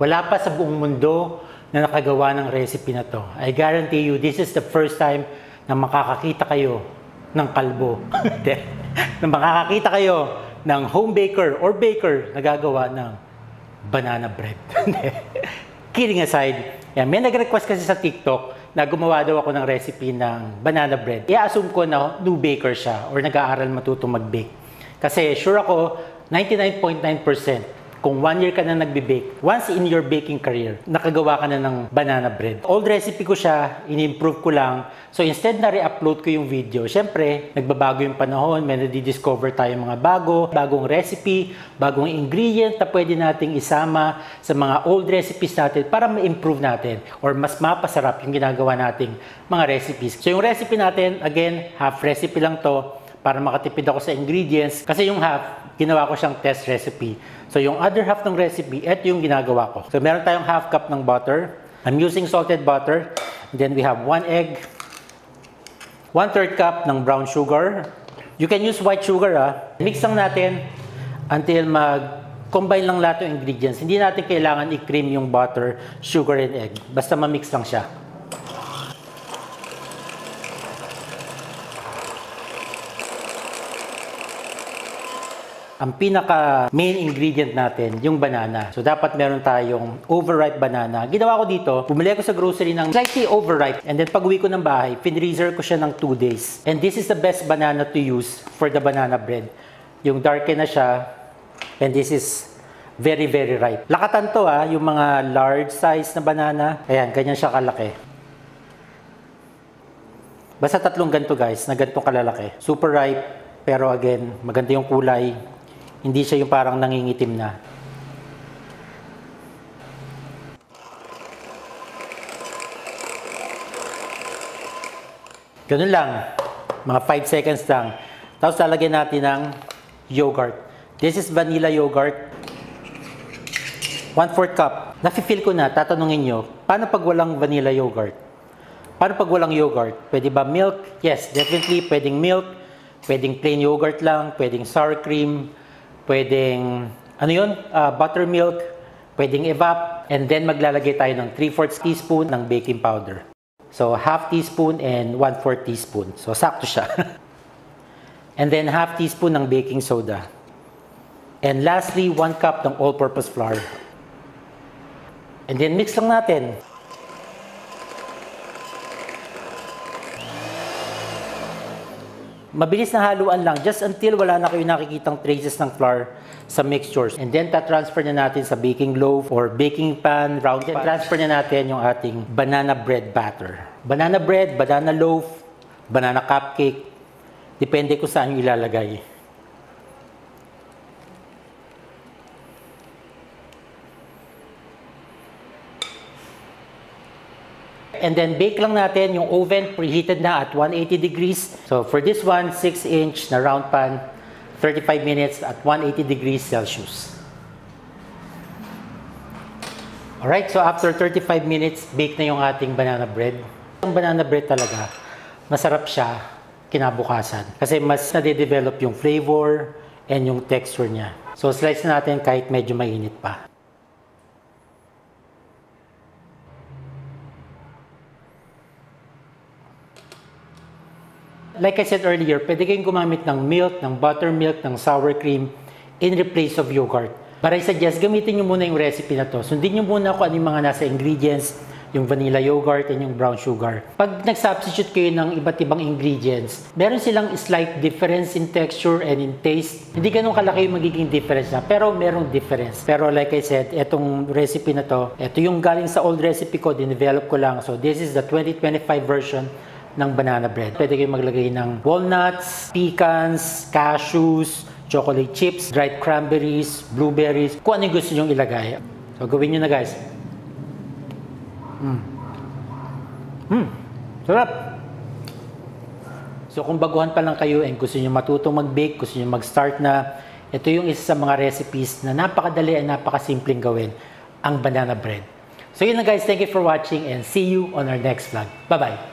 Wala pa sa buong mundo na nakagawa ng recipe na to. I guarantee you, this is the first time na makakakita kayo ng kalbo. Na makakakita kayo ng home baker or baker na gagawa ng banana bread. Kidding aside, yan, may nag-request kasi sa TikTok na gumawa daw ako ng recipe ng banana bread. I-assume ko na new baker siya or nag-aaral matutong mag-bake. Kasi sure ako, 99.9% kung 1 year ka na nagbe-bake, once in your baking career, nakagawa ka na ng banana bread. Old recipe ko siya, in-improve ko lang. So instead na re-upload ko yung video, syempre, nagbabago yung panahon, may nadi-discover tayo mga bagong recipe, bagong ingredient na pwede nating isama sa mga old recipes natin para ma-improve natin or mas mapasarap yung ginagawa nating mga recipes. So yung recipe natin, again, half recipe lang to para makatipid ako sa ingredients. Kasi yung half, ginawa ko siyang test recipe. So yung other half ng recipe, ito yung ginagawa ko. So meron tayong half cup ng butter. I'm using salted butter. And then we have 1 egg, 1/3 cup ng brown sugar. You can use white sugar. Mix lang natin until mag-combine lang lahat ng ingredients. Hindi natin kailangan i-cream yung butter, sugar, and egg. Basta ma-mix lang siya. Ang pinaka main ingredient natin, yung banana. So dapat meron tayong overripe banana. Ginawa ko dito, bumili ako sa grocery ng slightly overripe. And then pag uwi ko ng bahay, finreezer ko siya ng 2 days. And this is the best banana to use for the banana bread. Yung darken na siya. And this is very, very ripe. Lakatan to yung mga large size na banana. Ayan, ganyan siya kalaki. Basta 3 ganito guys, na ganitong kalalaki. Super ripe, pero again, maganda yung kulay. Hindi siya yung parang nangingitim na. Ganun lang. Mga 5 seconds lang. Tapos lalagyan natin ng yogurt. This is vanilla yogurt. 1/4 cup. Nafe-feel ko na, tatanungin nyo, paano pag walang vanilla yogurt? Paano pag walang yogurt? Pwede ba milk? Yes, definitely. Pwedeng milk. Pwedeng plain yogurt lang. Pwedeng sour cream. Pwedeng, buttermilk, pwedeng evap, and then maglalagay tayo ng 3/4 teaspoon ng baking powder. So, half teaspoon and 1/4 teaspoon. So, sakto siya. And then, half teaspoon ng baking soda. And lastly, 1 cup ng all-purpose flour. And then, mix lang natin. Mabilis na haluan lang, just until wala na kayo nakikitang traces ng flour sa mixtures. And then, ta-transfer na natin sa baking loaf or baking pan, round pan. Transfer na natin yung ating banana bread batter. Banana bread, banana loaf, banana cupcake, depende kung saan yung ilalagay. And then bake lang natin yung oven preheated na at 180 degrees. So for this one, 6-inch na round pan, 35 minutes at 180 degrees Celsius. Alright, so after 35 minutes, bake na yung ating banana bread. Ang banana bread talaga, masarap siya kinabukasan. Kasi mas nade-develop yung flavor and yung texture niya. So slice na natin kahit medyo mainit pa. Like I said earlier, pwede kayong gumamit ng milk, ng buttermilk, ng sour cream in replace of yogurt. But I suggest, gamitin nyo muna yung recipe na to. Sundin nyo muna kung ano yung mga nasa ingredients, yung vanilla yogurt and yung brown sugar. Pag nag-substitute kayo ng iba't ibang ingredients, meron silang slight difference in texture and in taste. Hindi ganun kalaki yung magiging difference na, pero merong difference. Pero like I said, etong recipe na to, ito yung galing sa old recipe ko, dinevelop ko lang. So this is the 2025 version ng banana bread. Pwede kayong maglagay ng walnuts, pecans, cashews, chocolate chips, dried cranberries, blueberries, kung ano yung gusto nyo ilagay. So gawin nyo na guys. Sarap! So kung baguhan pa lang kayo and gusto nyo matutong mag-bake, gusto nyo mag-start na, ito yung isa sa mga recipes na napakadali at napakasimpleng gawin, ang banana bread. So yun na guys, thank you for watching and see you on our next vlog. Bye-bye!